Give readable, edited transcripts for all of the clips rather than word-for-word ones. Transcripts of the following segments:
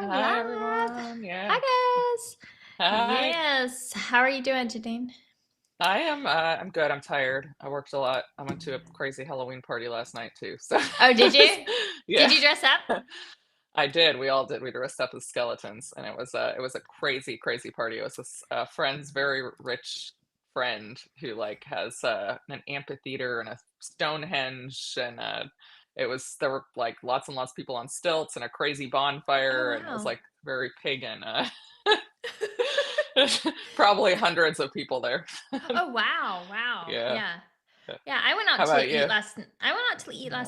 are Hi live. everyone. Hi, Yeah. guys. Hi. Yes. How are you doing, Janine? I'm good. I'm tired. I worked a lot. I went to a crazy Halloween party last night too. So Oh, did it was- you? Did yeah. you dress up? I did. We all did. We dressed up as skeletons and it was a crazy, crazy party. It was this friend's very rich friend who like has an amphitheater and a Stonehenge and there were like lots and lots of people on stilts and a crazy Oh, bonfire and it was wow. like very pagan. Probably hundreds of people there. Oh, wow. Wow. Yeah. Yeah. Yeah, I went out How to about eat you? last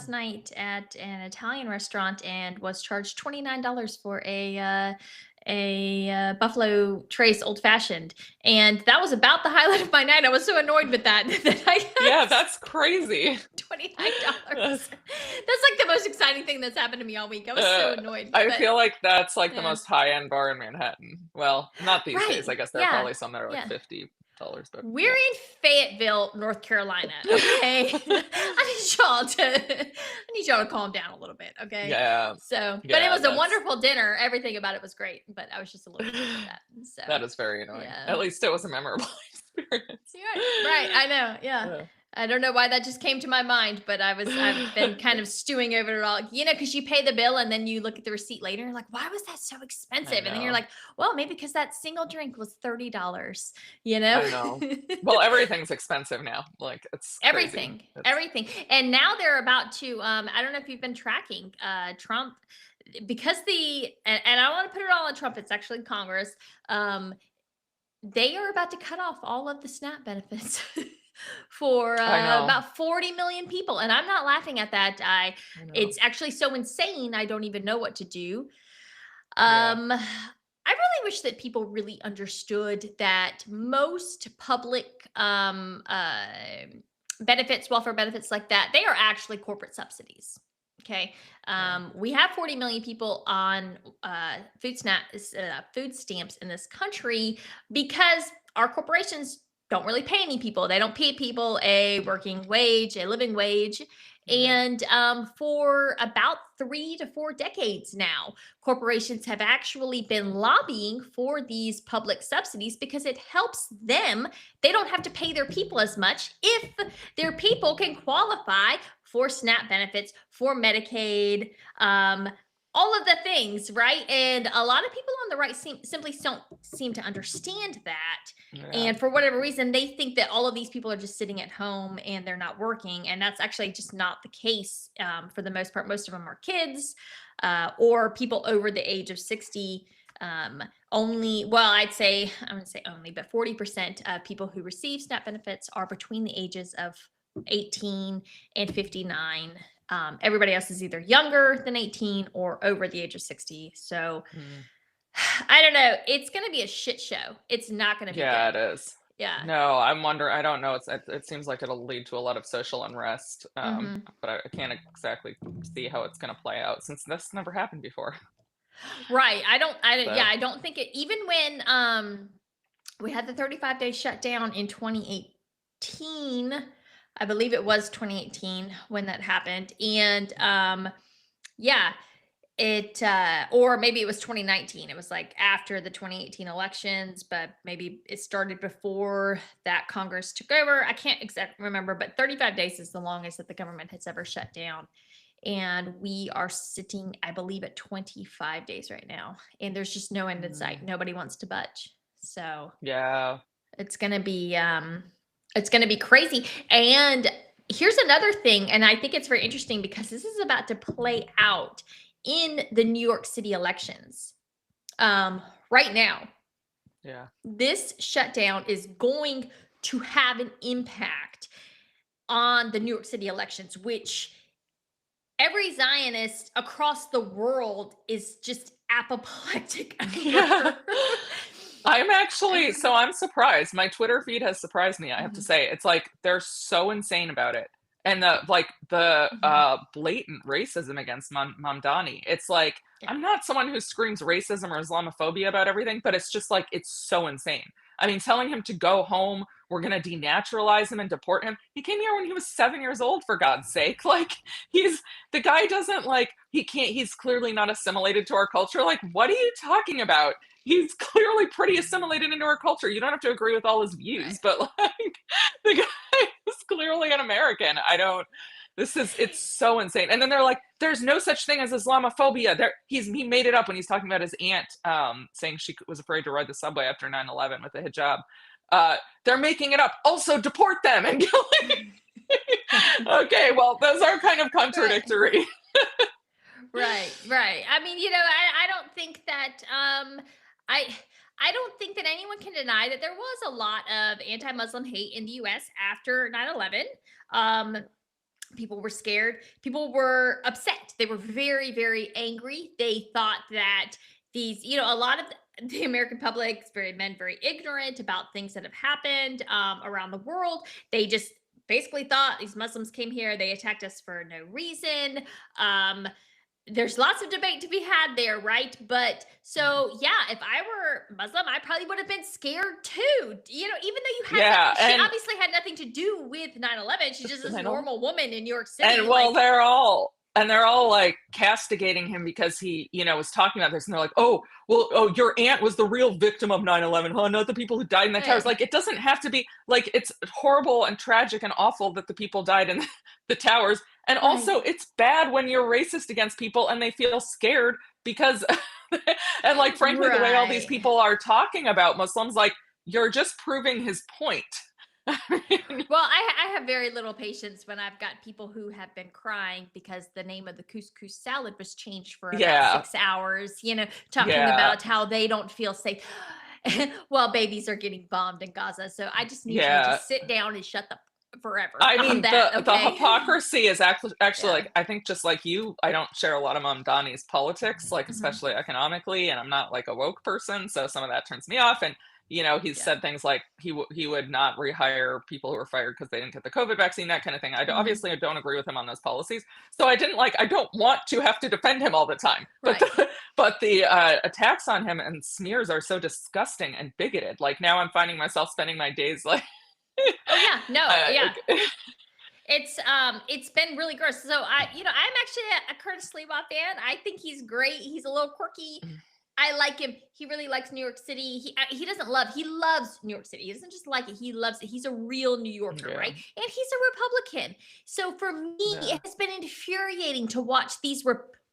Yeah. night at an Italian restaurant and was charged $29 for a Buffalo Trace Old Fashioned, and that was about the highlight of my night. I was so annoyed with that that I Yeah, got that's crazy. Uh, $29. That's like the most exciting thing that's happened to me all week. I was so annoyed, I but feel like that's like the yeah. most high-end bar in Manhattan. Well, not these days. I Right. guess there are Yeah. probably some that are like Yeah. $50, but We're yeah. in Fayetteville, North Carolina, okay? I need y'all to calm down a little bit, okay? Yeah. So, but it Yeah, was a that's wonderful dinner. Everything about it was great, but I was just a little annoyed with that. So, that is very annoying. yeah. At least it was a memorable experience. You're right. I know. Yeah. Uh, I don't know why that just came to my mind, but I've been kind of stewing over it all. Because you pay the bill and then you look at the receipt later and you're like, why was that so I expensive? And then you're know. like, well, maybe because that single drink was $30, you know? I know. Well, everything's expensive now. Like it's crazy. Everything, It's everything. And now they're about to I don't know if you've been tracking Trump, because and I don't want to put it all on Trump, it's actually Congress. Um they are about to cut off all of the SNAP benefits for I know. about 40 million people, and I'm not laughing at that. I know. It's actually so insane I don't even know what to do. Yeah. I really wish that people really understood that most public benefits, welfare benefits like that, they are actually corporate subsidies. Okay. Yeah. We have 40 million people on food stamps in this country because our corporations don't really pay any people. They don't pay people a working wage, a living wage. Yeah. And for about 3 to 4 decades now, corporations have actually been lobbying for these public subsidies because it helps them. They don't have to pay their people as much if their people can qualify for SNAP benefits, for Medicaid, all of the things, right? And a lot of people on the right simply don't seem to understand that. Yeah. And for whatever reason, they think that all of these people are just sitting at home and they're not working. And that's actually just not the case for the most part. Most of them are kids or people over the age of 60. Only, well, I wouldn't say only, but 40% of people who receive SNAP benefits are between the ages of 18 and 59. Everybody else is either younger than 18 or over the age of 60. So Mm. I don't know. It's going to be a shit show. It's not going to be Yeah, it good. is. Yeah. No, I'm wondering. I don't know. It seems like it'll lead to a lot of social unrest, Hmm. but I can't exactly see how it's going to play out since this never happened before. Right. Yeah, So I don't think it, even when we had the 35-day shutdown in 2018. I believe it was 2018 when that happened. And yeah, it or maybe it was 2019. It was like after the 2018 elections, but maybe it started before that Congress took over. I can't exactly remember, but 35 days is the longest that the government has ever shut down. And we are sitting, I believe, at 25 days right now. And there's just no end in sight. mm, Nobody wants to budge. So yeah, it's it's gonna be crazy. And here's another thing, and I think it's very interesting because this is about to play out in the New York City elections. Right now, yeah, this shutdown is going to have an impact on the New York City elections, which every Zionist across the world is just apoplectic yeah. over. I'm surprised. My Twitter feed has surprised me. I have to Mhm, say, it's like they're so insane about it, and the mhm. blatant racism against Mamdani. It's like Yeah. I'm not someone who screams racism or Islamophobia about everything, but it's just like it's so insane. I mean, telling him to go home, we're going to denaturalize him and deport him. He came here when he was 7 years old, for God's sake. Like, the guy doesn't like, he can't, he's clearly not assimilated to our culture. Like, what are you talking about? He's clearly pretty assimilated into our culture. You don't have to agree with all his views, but like, the guy is clearly an American. I don't, it's so insane. And then they're like, there's no such thing as Islamophobia. He made it up when he's talking about his aunt, saying she was afraid to ride the subway after 9/11 with a hijab. They're making it up. Also, deport them and killing. Okay, well, those are kind of contradictory. Right. I mean, I don't think that I don't think that anyone can deny that there was a lot of anti-Muslim hate in the US after 9/11. People were scared. People were upset. They were very, very angry. They thought that a lot of the American public is very ignorant about things that have happened around the world. They just basically thought these Muslims came here, they attacked us for no reason. There's lots of debate to be had there, right? But so yeah, if I were Muslim, I probably would have been scared too. Even though you had she obviously had nothing to do with 9/11. She's just this normal woman in New York City. And well, they're all like castigating him because he, was talking about this, and they're like, oh, your aunt was the real victim of 9/11, huh? Not the people who died in the towers. Like, it doesn't have to be like, it's horrible and tragic and awful that the people died in the towers. And also, it's bad when you're racist against people and they feel scared because, and like, frankly, the way all these people are talking about Muslims, like, you're just proving his point. Well, I have very little patience when I've got people who have been crying because the name of the couscous salad was changed for about 6 hours, talking about how they don't feel safe while babies are getting bombed in Gaza. So I just need you to just sit down and shut the forever. I mean, the hypocrisy is actually like, I think just like you, I don't share a lot of Mamdani's politics, like especially economically, and I'm not like a woke person, so some of that turns me off. And he's said things like he would not rehire people who were fired because they didn't get the COVID vaccine, that kind of thing. Obviously I don't agree with him on those policies, so I don't want to have to defend him all the time. But the attacks on him and smears are so disgusting and bigoted. Like, now I'm finding myself spending my days like it's been really gross. So I'm actually a Curtis Sliwa fan. I think he's great. He's a little quirky. I like him. He really likes New York City. He loves New York City. He doesn't just like it. He loves it. He's a real New Yorker, right? And he's a Republican. So for me, it has been infuriating to watch these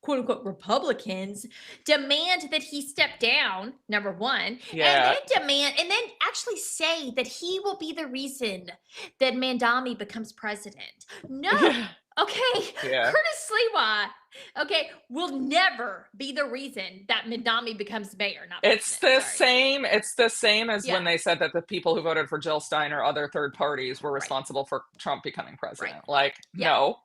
quote unquote Republicans demand that he step down, number one, and then actually say that he will be the reason that Mandami becomes president. No. Okay, Curtis Sliwa, will never be the reason that Mandami becomes mayor. It's the same as when they said that the people who voted for Jill Stein or other third parties were responsible for Trump becoming president. Like, no,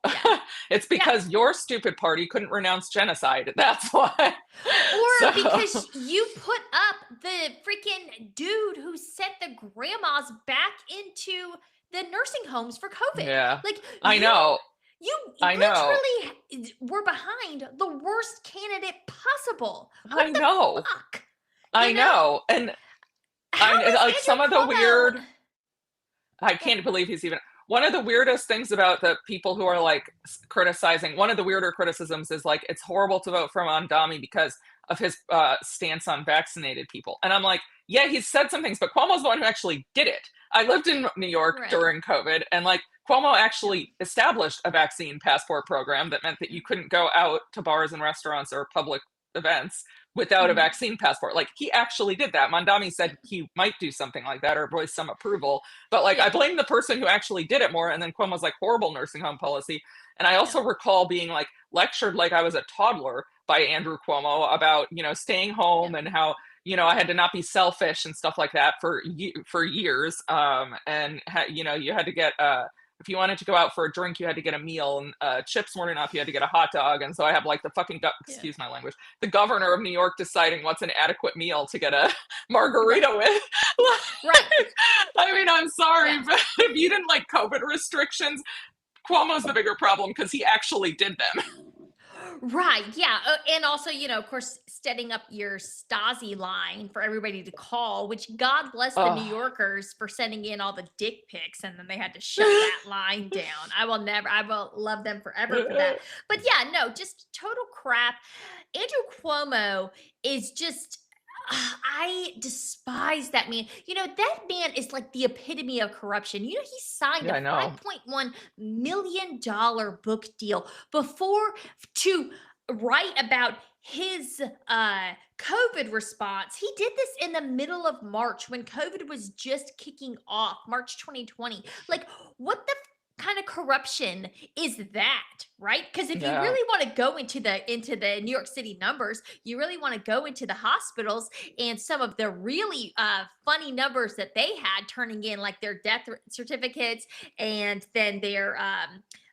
it's because your stupid party couldn't renounce genocide. That's why. Or because you put up the freaking dude who sent the grandmas back into the nursing homes for COVID. Yeah, like, I know. You literally were behind the worst candidate possible. I know. I know. And like some of the weird, I can't believe he's even, one of the weirdest things about the people who are like criticizing, one of the weirder criticisms is like, it's horrible to vote for Mamdani because of his stance on vaccinated people. And I'm like, yeah, he's said some things, but Cuomo's the one who actually did it. I lived in New York during COVID, and like, Cuomo actually established a vaccine passport program that meant that you couldn't go out to bars and restaurants or public events without a vaccine passport. Like, he actually did that. Mamdani said he might do something like that or voice some approval, but like, I blame the person who actually did it more. And then Cuomo's like, horrible nursing home policy. And I also recall being like lectured like I was a toddler by Andrew Cuomo about, staying home and how, I had to not be selfish and stuff like that for years. And you had to get if you wanted to go out for a drink, you had to get a meal, and chips weren't enough. You had to get a hot dog. And so I have like the fucking, excuse my language, the governor of New York deciding what's an adequate meal to get a margarita with. I mean, I'm sorry, but if you didn't like COVID restrictions, Cuomo's the bigger problem because he actually did them. Right, yeah, and also, of course, setting up your Stasi line for everybody to call, which God bless the New Oh. Yorkers for sending in all the dick pics, and then they had to shut that line down. I will love them forever for that. But yeah, no, just total crap. Andrew Cuomo is just I despise that man. That man is like the epitome of corruption. He signed Yeah, a I know. $5.1 million book deal before to write about his COVID response. He did this in the middle of March when COVID was just kicking off, March 2020. Like, what the kind of corruption is that, right? Because if you Yeah. really want to go into the New York City numbers, you really want to go into the hospitals and some of the really funny numbers that they had turning in, like their death certificates, and then their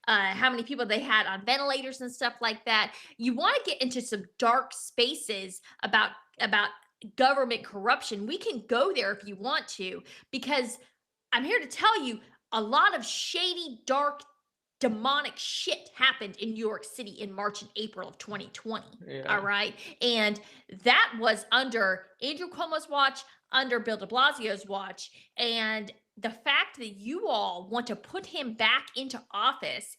how many people they had on ventilators and stuff like that. You want to get into some dark spaces about government corruption. We can go there if you want to, because I'm here to tell you a lot of shady, dark, demonic shit happened in New York City in March and April of 2020. All Yeah. right. And that was under Andrew Cuomo's watch, under Bill de Blasio's watch. And the fact that you all want to put him back into office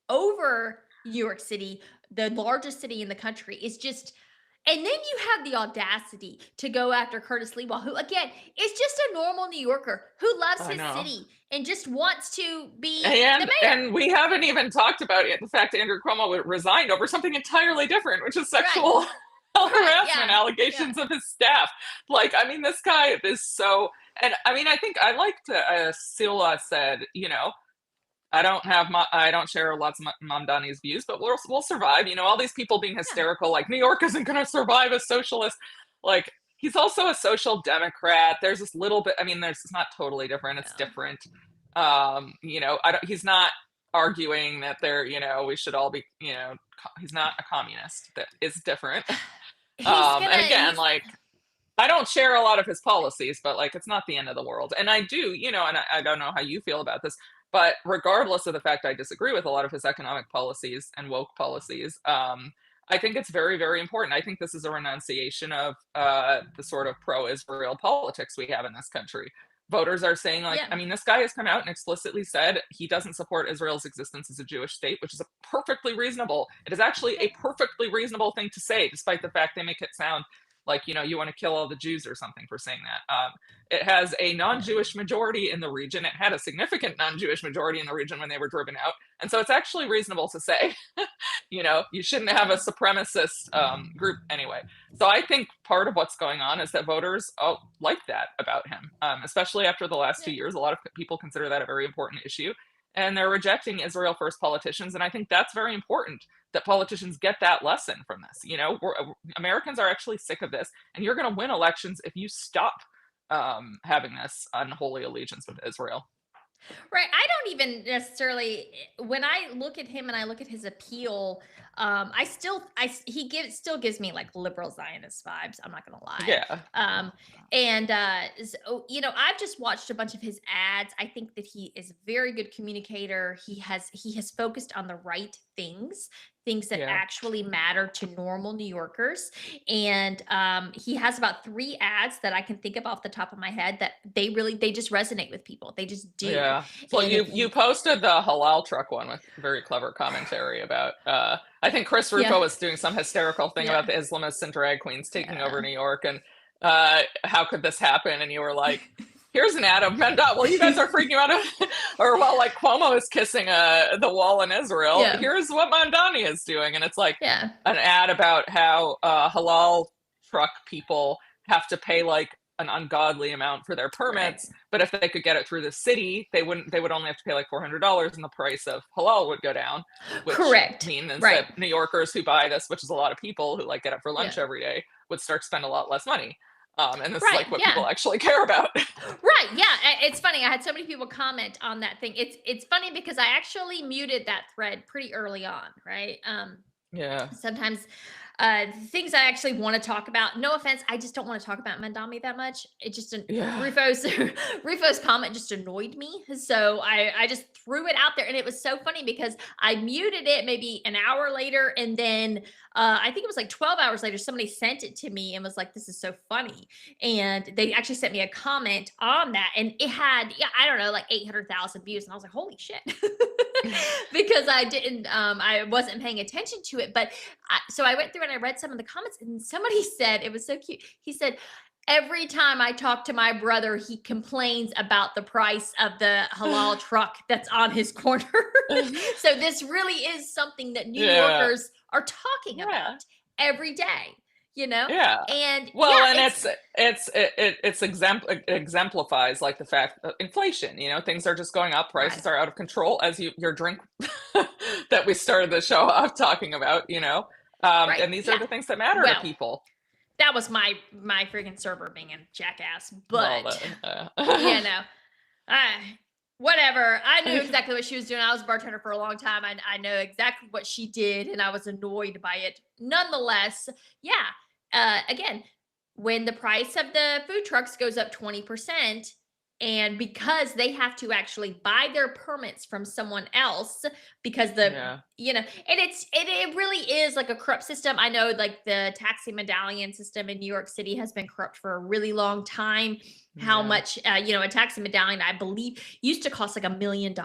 over New York City, the largest city in the country, is just. And then you have the audacity to go after Curtis Lewa, who, again, is just a normal New Yorker who loves I his know. city and just wants to be the And mayor. we haven't even talked about it, the fact Andrew Cuomo resigned over something entirely different, which is Right. sexual Right. harassment Yeah. Yeah. allegations of his staff. Like, I mean, this guy is so. And I mean, I think I liked Sila said, I don't share lots of Mamdani's views, but we'll survive. All these people being Yeah. hysterical, like New York isn't going to survive a socialist. Like, he's also a social democrat. There's this little bit. I mean, it's not totally different. It's Yeah. different. He's not arguing that we should all be. He's not a communist. That is different. He's And gonna again, he's like, I don't share a lot of his policies, but like it's not the end of the world. And I do, and I don't know how you feel about this, but regardless of the fact I disagree with a lot of his economic policies and woke policies, I think it's very, very important. I think this is a renunciation of the sort of pro-Israel politics we have in this country. Voters are saying, like, yeah. I mean, this guy has come out and explicitly said he doesn't support Israel's existence as a Jewish state, which is a perfectly reasonable. It is actually Yeah. a perfectly reasonable thing to say, despite the fact they make it sound like you want to kill all the Jews or something for saying that. It has a non-Jewish majority in the region. It had a significant non-Jewish majority in the region when they were driven out, and so it's actually reasonable to say, you shouldn't have a Yeah. supremacist group anyway. So I think part of what's going on is that voters like that about him, especially after the last Yeah. 2 years. A lot of people consider that a very important issue, and they're rejecting Israel first politicians, and I think that's very important that politicians get that lesson from this. Americans are actually sick of this, and you're going to win elections if you stop having this unholy allegiance with Israel. Right. I don't even necessarily, when I look at him and I look at his appeal, still gives me like liberal Zionist vibes. I'm not gonna lie. Yeah, And so, I've just watched a bunch of his ads. I think that he is a very good communicator. He has focused on the right things that yeah. actually matter to normal New Yorkers. And he has about 3 ads that I can think of off the top of my head that they just resonate with people. They just do. Yeah. Well, And if you posted the halal truck one with very clever commentary about. I think Chris yeah, Rufo was doing some hysterical thing about yeah, the Islamists and drag queens taking over yeah. New York, and how could this happen? And you were like, "Here's an ad of Mendot. Well, you guys are freaking out, or well, like Cuomo is kissing the wall in Israel. Yeah, Here's what Mondani is doing," and it's like yeah, an ad about how halal truck people have to pay like an ungodly amount for their right. permits, but if they could get it through the city, they would only have to pay like $400, and the price of halal would go down, which Correct. means Right. that New Yorkers who buy this, which is a lot of people who like get it for Yeah. lunch every day, would start to spend a lot less money. And this is Right. like what Yeah. people actually care about. Right. Yeah. It's funny. I had so many people comment on that thing. It's funny because I actually muted that thread pretty early on, right? Yeah. Sometimes things I actually want to talk about. No offense, I just don't want to talk about Mandami that much. It just Yeah. Rufo's Rufo's comment just annoyed me, so I just threw it out there, and it was so funny because I muted it maybe an hour later, and then I think it was like 12 hours later, somebody sent it to me and was like, "This is so funny," and they actually sent me a comment on that, and it had, yeah, I don't know, like 800,000 views, and I was like, "Holy shit." Because I wasn't paying attention to it, but so I went through and I read some of the comments, and somebody said, it was so cute. He said, every time I talk to my brother, he complains about the price of the halal truck that's on his corner. So this really is something that New Yeah. Yorkers are talking Yeah. about every day, you know? Yeah. And Well, yeah, and it exemplifies like the fact that inflation, things are just going up, right. prices are out of control, as your drink that we started the show off talking about. Right. And these are Yeah. the things that matter to Well, people. that was my freaking server being a jackass, Well, but you then, know, I whatever. I knew exactly what she was doing. I was a bartender for a long time. I know exactly what she did, and I was annoyed by it. Nonetheless, yeah. Again, when the price of the food trucks goes up 20%, and because they have to actually buy their permits from someone else, because yeah, and it really is like a corrupt system. I know, like, the taxi medallion system in New York City has been corrupt for a really long time. How yeah, much, a taxi medallion, I believe, used to cost like $1 million.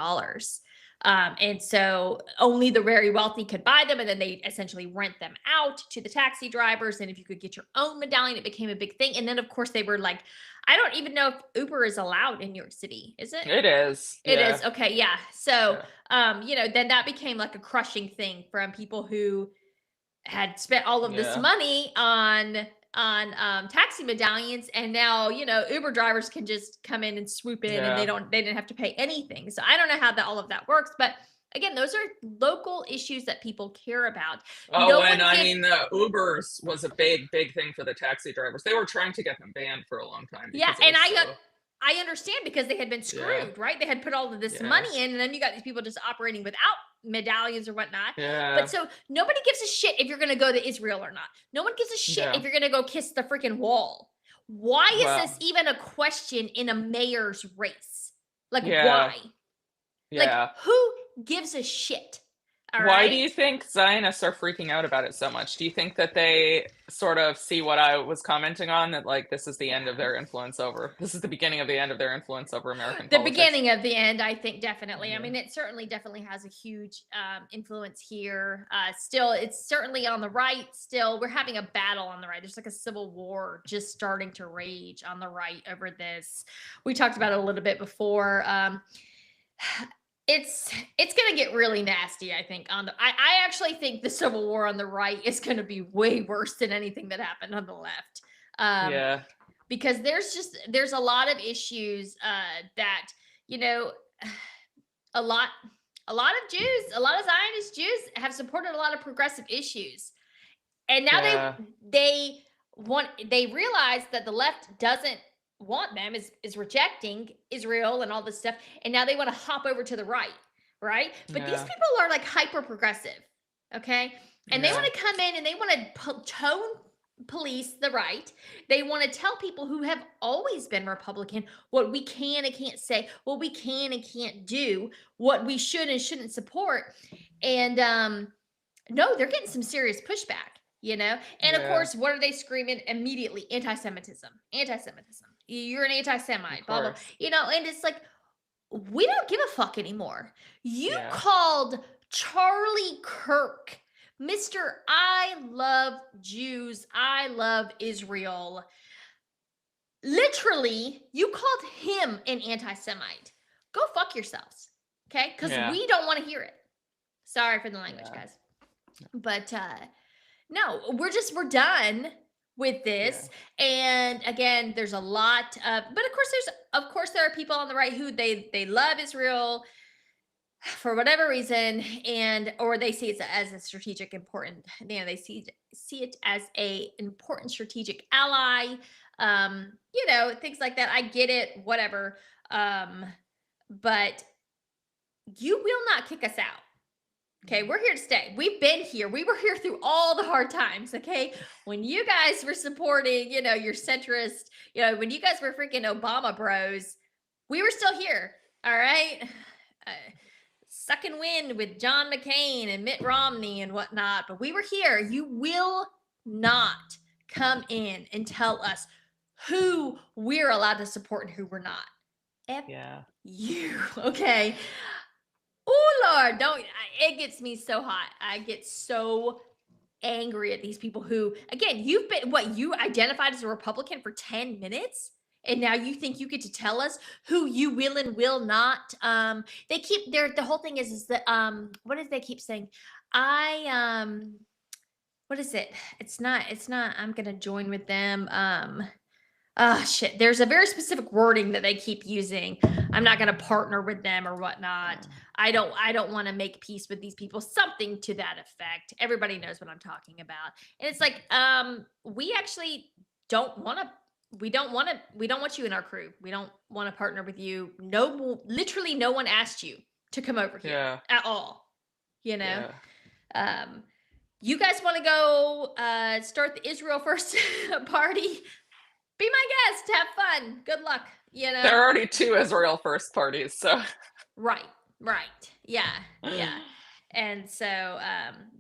And so only the very wealthy could buy them, and then they essentially rent them out to the taxi drivers. And if you could get your own medallion, it became a big thing. And then, of course, they were like, I don't even know if Uber is allowed in New York City. Is it? it is. It Yeah, is. Okay, yeah. So, yeah, then that became like a crushing thing from people who had spent all of this yeah, money on taxi medallions, and now, Uber drivers can just come in and swoop in, and yeah. they didn't have to pay anything. So I don't know how that all of that works, but again, those are local issues that people care about. Oh, No and one I gives mean, the Ubers was a big, big thing for the taxi drivers. They were trying to get them banned for a long time Yeah, because it and was so. I understand, because they had been Yeah, screwed, right? They had put all of this yeah, money in, and then you got these people just operating without medallions or whatnot. But yeah, so nobody gives a shit if you're going to go to Israel or not. No one gives a shit yeah. if you're going to go kiss the freaking wall. Why is this Well, even a question in a mayor's race? Like, yeah, why? Like, yeah. who gives a shit? All Why do right. you think Zionists are freaking out about it so much? Do you think that they sort of see what I was commenting on, that like this is the end of Yeah. their influence over, this is the beginning of the end of their influence over American The politics? beginning of the end, I think, definitely. I Yeah. mean, it certainly definitely has a huge influence here. Still, it's certainly on the right. Still, we're having a battle on the right. There's like a civil war just starting to rage on the right over this. We talked about it a little bit before. It's gonna get really nasty, I think. I actually think the civil war on the right is gonna be way worse than anything that happened on the left. Um, Yeah. because there's a lot of issues that, you know a lot a lot of Jews, a lot of Zionist Jews have supported a lot of progressive issues, and now Yeah. they realize that the left doesn't want them, is rejecting Israel and all this stuff, and now they want to hop over to the right, right? But these Yeah. people are like hyper progressive, okay, and they want Yeah. to come in and they want to tone police the right. They want to tell people who have always been Republican what we can and can't say, what we can and can't do, what we should and shouldn't support. And no, they're getting some serious pushback. And of Yeah. course, what are they screaming immediately? Anti-Semitism, anti-Semitism. You're an Of anti-Semite, blah blah. course. And it's like, we don't give a fuck anymore. You Yeah. called Charlie Kirk Mr. I love Jews, I love Israel. Literally, you called him an anti-Semite. Go fuck yourselves. Okay? Because Yeah. we don't want to hear it. Sorry for the language, Yeah. guys. But no, we're done with Yeah. this. And again, there's a lot of, but of course there are people on the right who they love Israel for whatever reason, and or they see it as a strategic important, they see it as a important strategic ally, things like that. I get it, whatever. um but you will not kick us out. Okay, we're here to stay. We've been here. We were here through all the hard times. Okay, when you guys were supporting, your centrist, when you guys were freaking Obama bros, we were still here. All right, uh, sucking wind with John McCain and Mitt Romney and whatnot, but we were here. You will not come in and tell us who we're allowed to support and who we're not. F Yeah. you. Okay. Oh Lord, don't it gets me so hot. I get so angry at these people who, again, you've been you identified as a Republican for 10 minutes, and now you think you get to tell us who you will and will not. They keep the whole thing is that what did they keep saying? I what is it? It's not I'm gonna join with them. Shit. There's a very specific wording that they keep using. I'm not going to partner with them or whatnot. I don't want to make peace with these people. Something to that effect. Everybody knows what I'm talking about. And it's like, we actually don't want to. We don't want you in our crew. We don't want to partner with you. No, literally, no one asked you to come over here at all. Yeah. You guys want to go start the Israel First party? Be my guest. Have fun. Good luck. There are already 2 Israel First parties, so. Right. Yeah. And so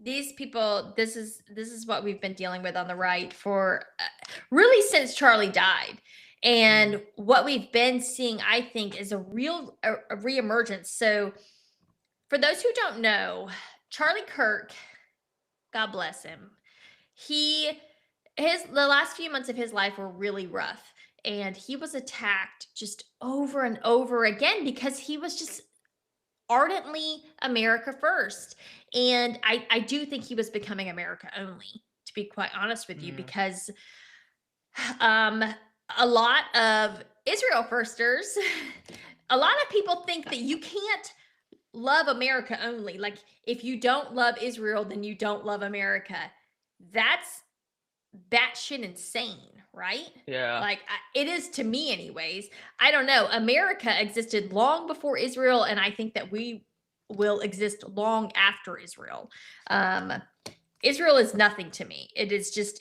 these people, this is what we've been dealing with on the right for really since Charlie died. And what we've been seeing, I think, is a real reemergence. So for those who don't know, Charlie Kirk, God bless him, the last few months of his life were really rough, and he was attacked just over and over again because he was just ardently America first. And I do think he was becoming America only, to be quite honest with you, because a lot of Israel firsters, a lot of people think that you can't love America only. Like, if you don't love Israel, then you don't love America. That's batshit insane, right? Yeah. Like, it is to me anyways. I don't know. America existed long before Israel, and I think that we will exist long after Israel. Israel is nothing to me. It is this,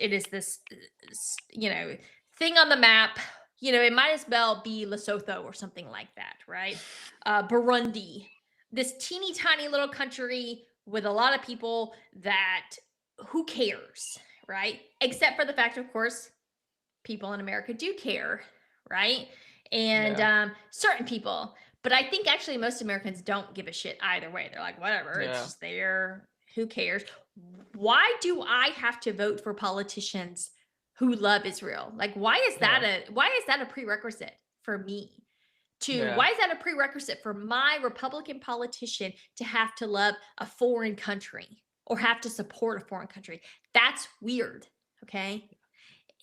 thing on the map. It might as well be Lesotho or something like that, right? Burundi, this teeny tiny little country with a lot of people that, who cares? Right? Except for the fact, of course, people in America do care, right? And certain people. But I think actually most Americans don't give a shit either way. They're like, whatever, it's just there. Who cares? Why do I have to vote for politicians who love Israel? Like, why is that a prerequisite for me? Why is that a prerequisite for my Republican politician to have to love a foreign country or have to support a foreign country? That's weird. Okay.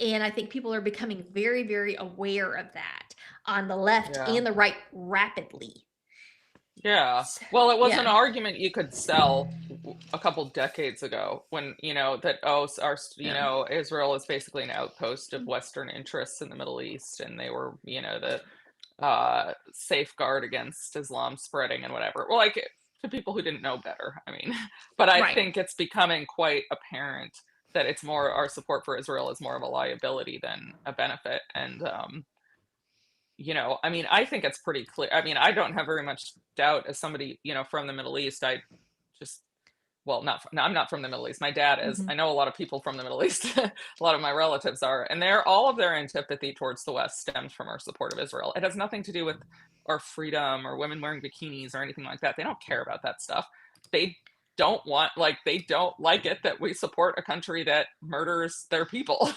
And I think people are becoming very, very aware of that on the left and the right rapidly. Yeah. Well, it was an argument you could sell a couple decades ago when, Israel is basically an outpost of Western interests in the Middle East, and they were, the safeguard against Islam spreading and whatever. Well, like, to people who didn't know better, I mean, but I think it's becoming quite apparent that it's more, our support for Israel is more of a liability than a benefit. And, I mean, I think it's pretty clear. I mean, I don't have very much doubt as somebody, from the Middle East. I'm not from the Middle East. My dad is. I know a lot of people from the Middle East. A lot of my relatives are, and all of their antipathy towards the West stems from our support of Israel. It has nothing to do with our freedom or women wearing bikinis or anything like that. They don't care about that stuff. They don't like it that we support a country that murders their people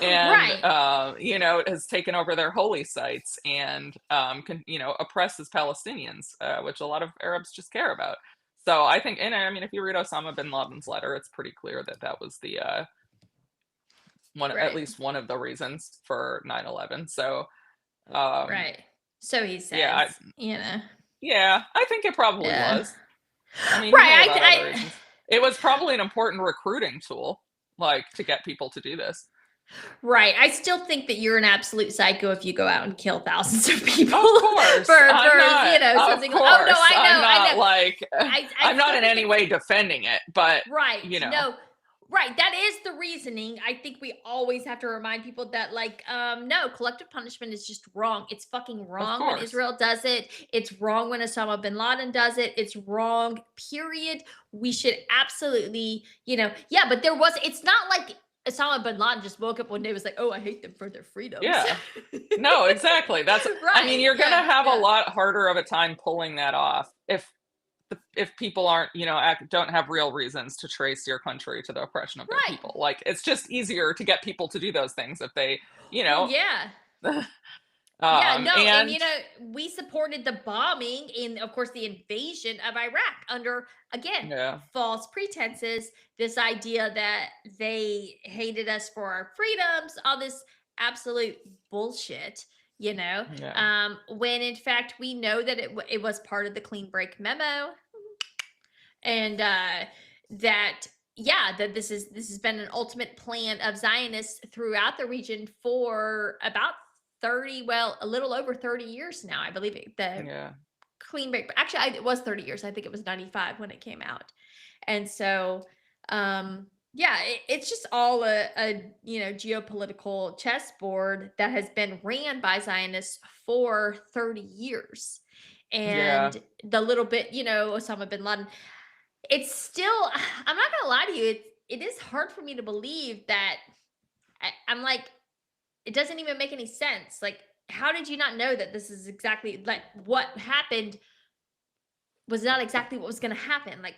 and has taken over their holy sites and oppresses Palestinians, which a lot of Arabs just care about. So I think, and I mean, if you read Osama bin Laden's letter, it's pretty clear that was the at least one of the reasons for 9/11. So so he says, yeah, I think it probably was. I mean, it was probably an important recruiting tool, like, to get people to do this. Right. I still think that you're an absolute psycho if you go out and kill thousands of people Of course, for I'm not. Of something. Oh no, course, I'm I not know. like I I'm not still in think any it's way defending it, but right. you know, No. Right. That is the reasoning. I think we always have to remind people that like no, collective punishment is just wrong. It's fucking of wrong when course. Israel does it. It's wrong when Osama bin Laden does it. It's wrong. Period. We should absolutely, yeah, but there was it's not like Osama bin Laden just woke up one day and was like, "Oh, I hate them for their freedoms." Yeah. No, exactly. That's I mean, Right. you're gonna Yeah. have a Yeah. lot harder of a time pulling that off if people aren't, don't have real reasons to trace your country to the oppression of their Right. people. Like it's just easier to get people to do those things if they, you Well, know, yeah. Yeah, no, and and we supported the bombing and of course the invasion of Iraq under again yeah, false pretenses, this idea that they hated us for our freedoms, all this absolute bullshit, yeah, when in fact we know that it was part of the clean break memo and that yeah that this has been an ultimate plan of Zionists throughout the region for about 30, well, a little over 30 years now. I believe the yeah. clean break, actually it was 30 years. I think it was 95 when it came out. And so yeah, it's just all a geopolitical chessboard that has been ran by Zionists for 30 years. Yeah. And the little bit, Osama bin Laden, it's still I'm not gonna lie to you, it is hard for me to believe that I'm like, it doesn't even make any sense. Like, how did you not know that this is exactly like what happened was not exactly what was gonna happen? Like,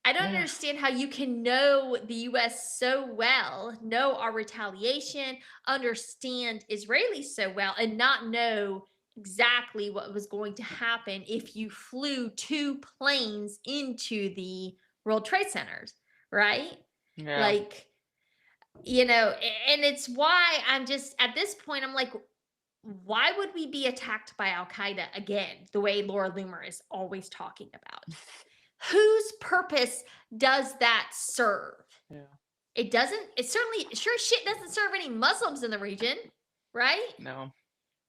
I don't Yeah. understand how you can know the US so well, know our retaliation, understand Israelis so well, and not know exactly what was going to happen if you flew two planes into the World Trade Centers, right? Yeah. Like, and it's why I'm just at this point, I'm like, why would we be attacked by Al Qaeda again, the way Laura Loomer is always talking about? Whose purpose does that serve? Yeah. It doesn't, it certainly, sure as shit doesn't serve any Muslims in the region, right? No.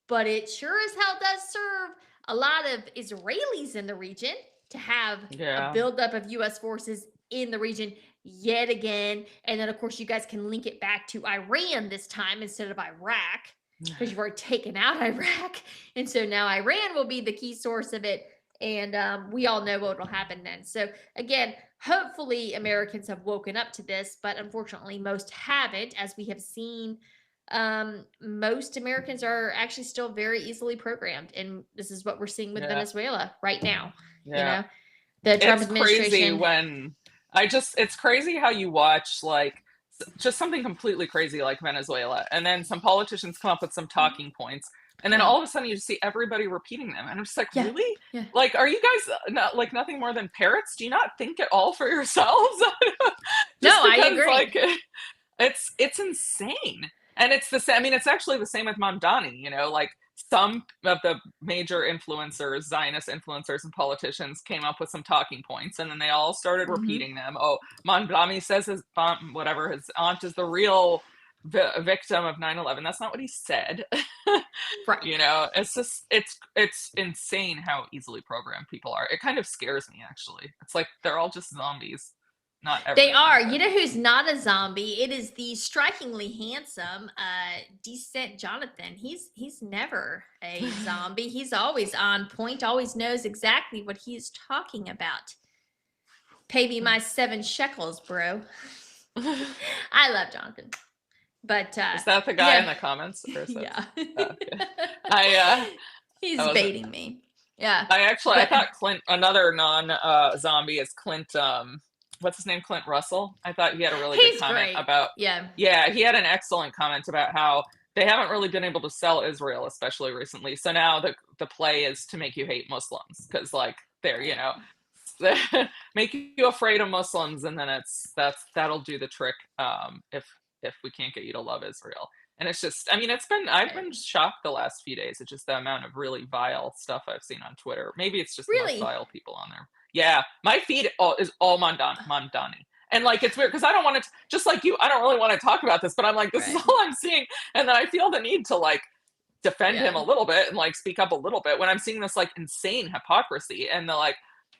But it sure as hell does serve a lot of Israelis in the region to have a Yeah. buildup of US forces in the region yet again. And then, of course, you guys can link it back to Iran this time instead of Iraq because you've already taken out Iraq. And so now Iran will be the key source of it. And we all know what will happen then. So, again, hopefully Americans have woken up to this, but unfortunately, most haven't, as we have seen. Most Americans are actually still very easily programmed. And this is what we're seeing with Yeah. Venezuela right now. Yeah. The Trump It's crazy administration. when it's crazy how you watch like just something completely crazy like Venezuela, and then some politicians come up with some talking points, and then Yeah. all of a sudden you just see everybody repeating them, and I'm just like, Yeah. really? Yeah. Like, are you guys not like nothing more than parrots? Do you not think at all for yourselves? No, I because agree. like it's insane, and it's the same. I mean, it's actually the same with Mamdani. Like some of the major influencers, Zionist influencers and politicians came up with some talking points, and then they all started Mhm. repeating them. Oh, Mamdani says his whatever, his aunt is the real victim of 9/11. That's not what he said. Right. It's just it's insane how easily programmed people are. It kind of scares me, actually. It's like they're all just zombies. Not They everyone, are. You but know who's not a zombie? It is the strikingly handsome Decent Jonathan. He's never a zombie. He's always on point, always knows exactly what he's talking about. Pay me my 7 shekels, bro. I love Jonathan. But is that the guy in the comments, or is that? yeah. Oh, okay. I He's I wasn't. baiting me. Yeah. I But thought Clint, another non zombie, is Clint. What's his name? Clint Russell. I thought he had a really good he's comment great. about. Yeah. Yeah, he had an excellent comment about how they haven't really been able to sell Israel, especially recently. So now the play is to make you hate Muslims, because like they're make you afraid of Muslims, and then that'll do the trick. If we can't get you to love Israel. And it's just, I mean, I've been shocked the last few days at just the amount of really vile stuff I've seen on Twitter. Maybe it's just the most Really? vile people on there. Yeah, my feed is all Mamdani. And like, it's weird because I don't want to, just like you, I don't really want to talk about this, but I'm like, this is Right. all I'm seeing. And then I feel the need to like defend him Yeah. a little bit and like speak up a little bit when I'm seeing this like insane hypocrisy and the like,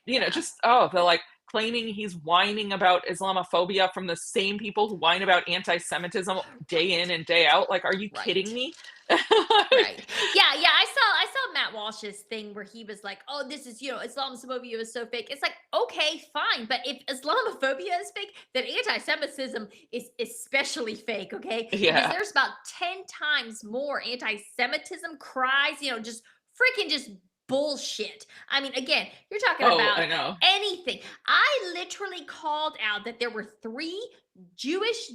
Yeah. just, oh, the like claiming he's whining about Islamophobia from the same people who whine about anti-Semitism day in Right. and day out. Like, are you kidding Right. me? Right. Yeah, yeah. I saw Matt Walsh's thing where he was like, "Oh, this is Islamophobia is so fake." It's like, okay, fine, but if Islamophobia is fake, then anti-Semitism is especially fake. Okay, because Yeah. there's about 10 times more anti-Semitism cries. Just freaking just bullshit. I mean, again, you're talking Oh, about I know. anything. I literally called out that there were three Jewish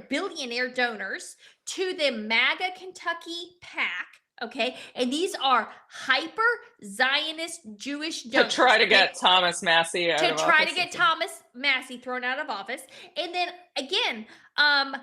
billionaire donors to the MAGA Kentucky PAC. Okay. And these are hyper Zionist Jewish To donors. try to Okay? get Thomas Massey out To of try to office. get Thomas Massey thrown out of office. And then again, I'm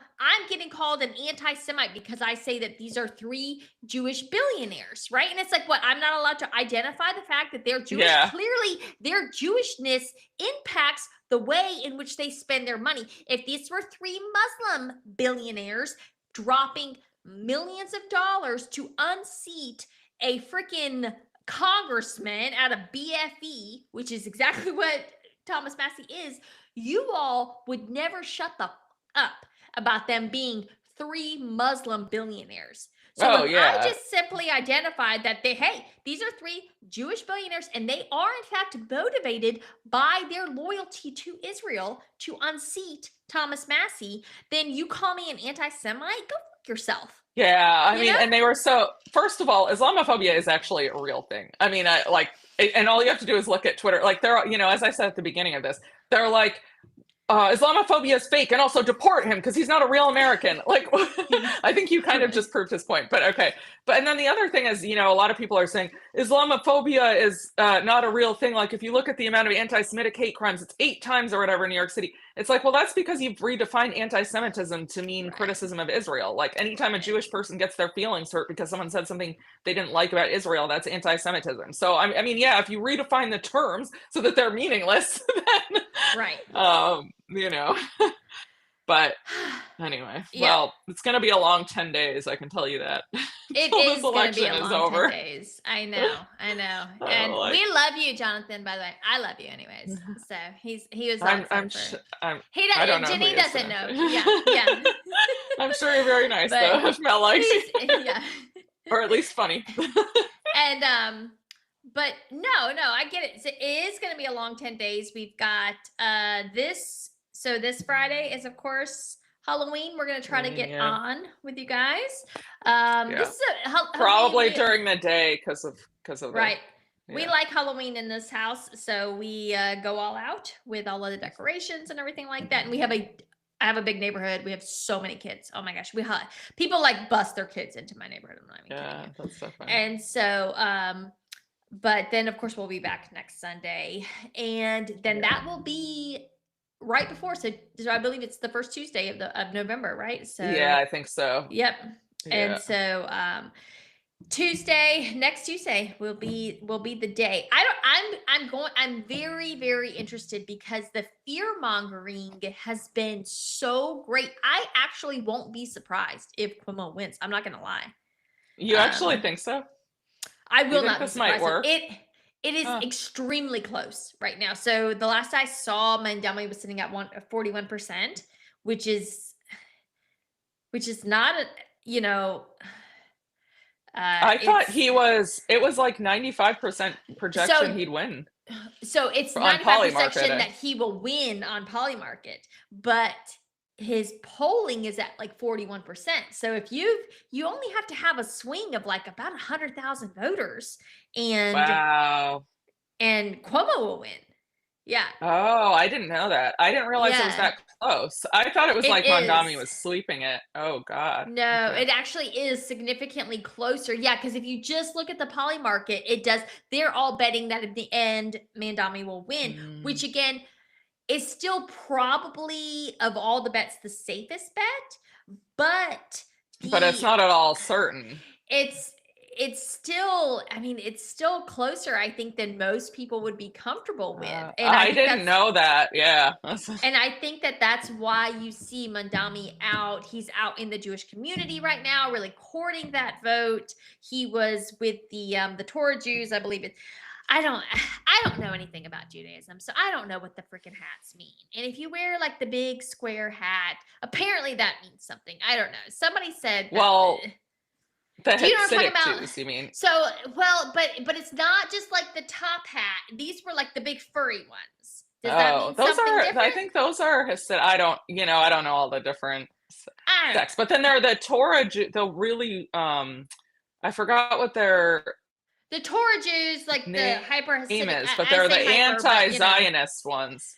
getting called an anti-Semite because I say that these are three Jewish billionaires, right? And it's like, what? I'm not allowed to identify the fact that they're Jewish. Yeah. Clearly, their Jewishness impacts the way in which they spend their money. If these were three Muslim billionaires dropping millions of dollars to unseat a freaking congressman out of BFE, which is exactly what Thomas Massey is, you all would never shut the up about them being three Muslim billionaires. So Oh, if yeah. I just simply identified that these are three Jewish billionaires and they are in fact motivated by their loyalty to Israel to unseat Thomas Massey, then you call me an anti-Semite? Go fuck yourself. Yeah, I You mean, know? and they were so, first of all, Islamophobia is actually a real thing. I mean, and all you have to do is look at Twitter. Like, they're, as I said at the beginning of this, they're like, Islamophobia is fake and also deport him because he's not a real American. Like, I think you kind of just proved his point, but okay. But, and then the other thing is, a lot of people are saying Islamophobia is not a real thing. Like, if you look at the amount of anti-Semitic hate crimes, it's 8 times or whatever in New York City. It's like, well, that's because you've redefined anti-Semitism to mean Right. criticism of Israel. Like, anytime a Jewish person gets their feelings hurt because someone said something they didn't like about Israel, that's anti-Semitism. So, I mean, yeah, if you redefine the terms so that they're meaningless, then, Right. But anyway, Yeah. well, it's going to be a long 10 days, I can tell you that. It Till is this going to be election a is long over. 10 days. I know. Oh, And like- we love you, Jonathan, by the way. I love you anyways. So he was awesome. He doesn't, I don't know who Jenny he is, doesn't so- know. Yeah. I'm sure you're very nice, But though, if Mel likes you. Yeah. Or at least funny. And but no, I get it. So it is going to be a long 10 days. We've got this Friday is of course Halloween. We're going to try to get Yeah. on with you guys. Yeah. This is Probably Halloween, during the day because of right. the, We yeah. like Halloween in this house, so we go all out with all of the decorations and everything like that. And I have a big neighborhood. We have so many kids. Oh my gosh, people like bust their kids into my neighborhood. I'm not even kidding you. That's so funny. And so, but then of course we'll be back next Sunday, and then that will be right before. So I believe it's the first Tuesday of November, right? So Yeah, I think so. Yep. Yeah. And so next Tuesday will be the day. I'm very, very interested because the fear mongering has been so great. I actually won't be surprised if Cuomo wins. I'm not gonna lie. You actually think so? I You will think not be this might surprised. work? It is extremely close right now. So the last I saw, Mandami was sitting at 41%, which is not I thought it was like 95% projection he'd win. So it's On 95% Polymarket, that he will win on Polymarket, but his polling is at like 41%. So if you only have to have a swing of like about 100,000 voters, and Wow. and Cuomo will win. Yeah. Oh, I didn't know that. I didn't realize it was Yeah. that close. I thought it was It like Mondami is. was sleeping it. Oh God. No, Okay. it actually is significantly closer. Yeah, because if you just look at the poly market, it does. They're all betting that at the end, Mandami will win, which again is still probably of all the bets the safest bet, but But it's not at all certain. It's it's still, I mean, it's still closer, I think, than most people would be comfortable with. And I I think didn't that's, know that. Yeah. and I think that that's why you see Mandami out. He's out in the Jewish community right now, really courting that vote. He was with the Torah Jews, I believe it. I don't I don't know anything about Judaism, so I don't know what the freaking hats mean. And if you wear like the big square hat, apparently that means something. I don't know. Somebody said that. Well, the Do you know what I'm talking Hasidic about? Jews, you mean? So, well, but it's not just like the top hat. These were like the big furry ones. Does that Oh, mean those something are, I different? think those are Hasidic. I don't, I don't know all the different I don't know. sects. But then there are the Torah, the really, I forgot what their The Torah Jews, like the name hyper Hasidic. is, but I they're the say hyper, but you know, anti-Zionist ones.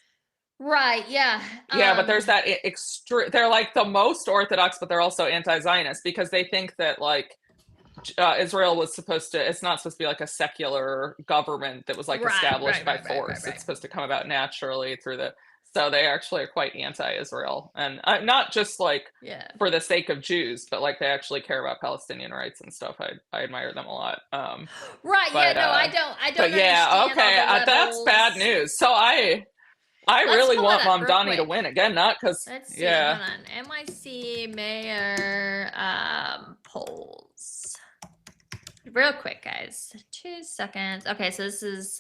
right? Yeah. Yeah, but there's that extreme. They're like the most orthodox, but they're also anti-Zionist because they think that like Israel was supposed to. It's not supposed to be like a secular government that was like established by force. It's Right. supposed to come about naturally through the. So they actually are quite anti-Israel, and not just like Yeah. for the sake of Jews, but like they actually care about Palestinian rights and stuff. I admire them a lot. Right. But Yeah. No, I don't but yeah, understand okay, all the that's bad levels. news. So I Let's really pull it want up real Mamdani to quick. win again, not because Let's see. yeah. Hold on. NYC mayor polls. Real quick, guys. 2 seconds. Okay, so this is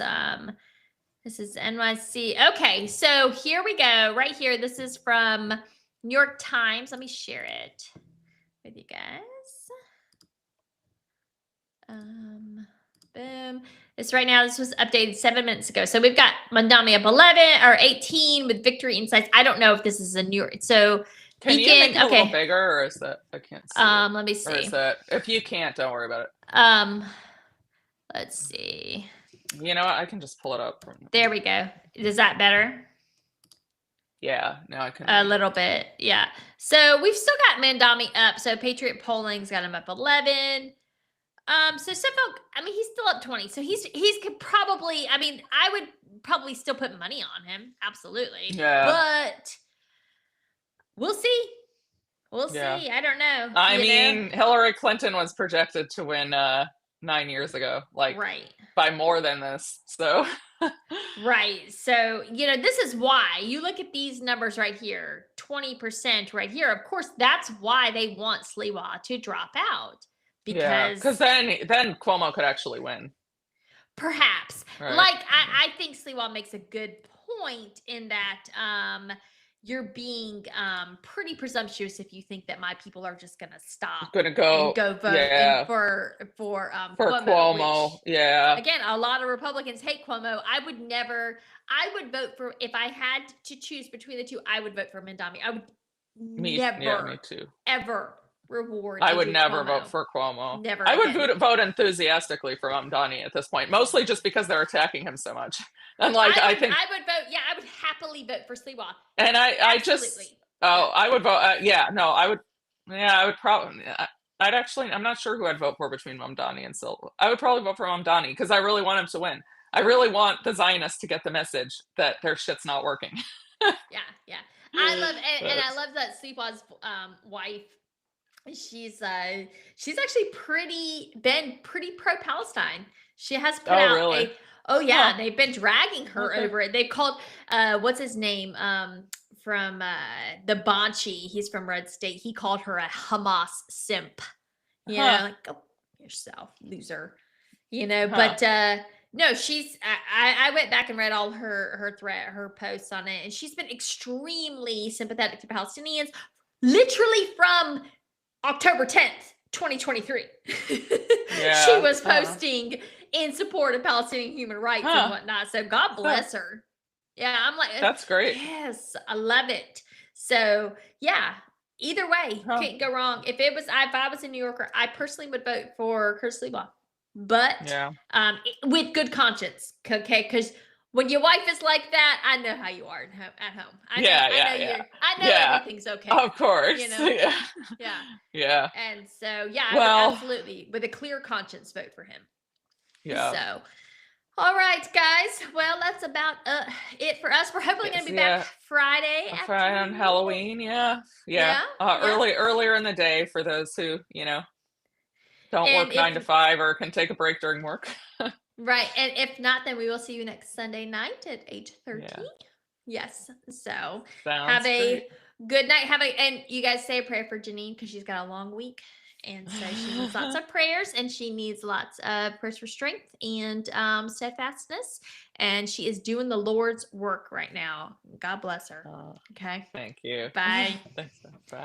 NYC. Okay, so here we go. Right here. This is from New York Times. Let me share it with you guys. Boom. This right now, this was updated 7 minutes ago. So we've got Mandami up 11 or 18 with Victory Insights. I don't know if this is a New York. So Can you make it a little bigger, or is that I can't see it? let me Or is see. that if you can't, don't worry about it. Let's see. You know what? I can just pull it up. There we go. Is that better? Yeah, now I can. A little bit, yeah. So we've still got Mandami up. So Patriot Polling's got him up 11. So Suffolk, I mean, he's still up 20. So he's could probably, I mean, I would probably still put money on him. Absolutely. Yeah. But we'll see. We'll see. I don't know. I mean, Hillary Clinton was projected to win 9 years ago, like right. by more than this. So right. So, this is why you look at these numbers right here, 20% right here. Of course, that's why they want Sliwa to drop out. Because then Cuomo could actually win. Perhaps. Right. Like, I think Sliwa makes a good point in that you're being pretty presumptuous if you think that my people are just going to stop and go vote for Cuomo. Which, yeah. Again, a lot of Republicans hate Cuomo. I would vote for, if I had to choose between the two, I would vote for Mandami. I would me too. Ever reward. I would never vote for Cuomo. Never. I would vote enthusiastically for Mamdani at this point, mostly just because they're attacking him so much. And like I think I would vote. Yeah, I would happily vote for Sliwa. And I would vote. I would probably. I'm not sure who I'd vote for between Mamdani and Silva. I would probably vote for Mamdani because I really want him to win. I really want the Zionists to get the message that their shit's not working. yeah. I love and I love that Sliwa's wife. She's actually been pretty pro-Palestine. She has put out really? They've been dragging her over it. They've called what's his name from the Banshee. He's from Red State. He called her a Hamas simp. Like go yourself, loser. But no, she's I went back and read all her posts on it, and she's been extremely sympathetic to Palestinians, literally from October 10th, 2023. She was posting in support of Palestinian human rights and whatnot. So God bless her. Yeah, I'm like, that's great. Yes, I love it. So yeah, either way, can't go wrong. If I was a New Yorker, I personally would vote for Kurt Sliwa, but with good conscience. Okay, because when your wife is like that, I know how you are at home. I know everything's okay. Of course. Yeah. And so, I would absolutely, with a clear conscience, vote for him. Yeah. So, all right, guys. Well, that's about it for us. We're hopefully going to be back Friday. Friday on Halloween. Yeah. Earlier in the day for those who, don't And work 9 to if 5 or can take a break during work. right, and if not, then we will see you next Sunday night at 8:30. Yeah. Yes. So have Sounds great. a good night. And you guys say a prayer for Janine because she's got a long week. And so she needs lots of prayers, and she needs lots of prayers for strength and steadfastness. And she is doing the Lord's work right now. God bless her. Oh, Okay. thank you. Bye. Thanks. Bye.